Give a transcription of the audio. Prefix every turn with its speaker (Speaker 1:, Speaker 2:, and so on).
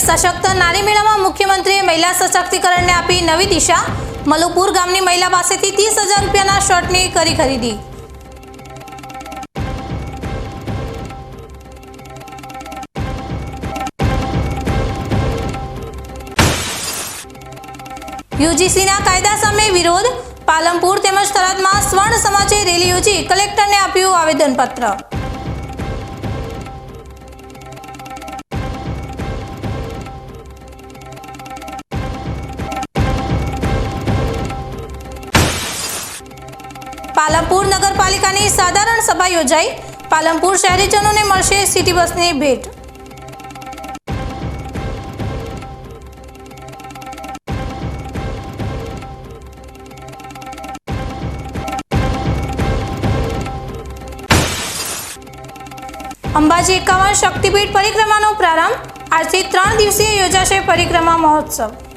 Speaker 1: સશક્ત નારી મેળામાં મુખ્યમંત્રીએ મહિલા સશક્તિકરણને આપી નવી દિશા। મલુપુર ગામની મહિલા પાસેથી 30,000 રૂપિયાના શર્ટની કરી ખરીદી। યુજીસીના કાયદા સામે વિરોધ। પાલનપુર તેમજ થરાદમાં સ્વર્ણ સમાજે રેલી યોજી કલેક્ટરને આપ્યું આવેદનપત્ર। પાલનપુર નગરપાલિકાની સાધારણ સભા યોજાઈ। પાલનપુર શહેરીજનોને મળશે સિટી બસની ભેટ। અંબાજી 51 શક્તિપીઠ પરિક્રમાનો પ્રારંભ। આજથી 3 દિવસીય યોજાશે પરિક્રમા મહોત્સવ।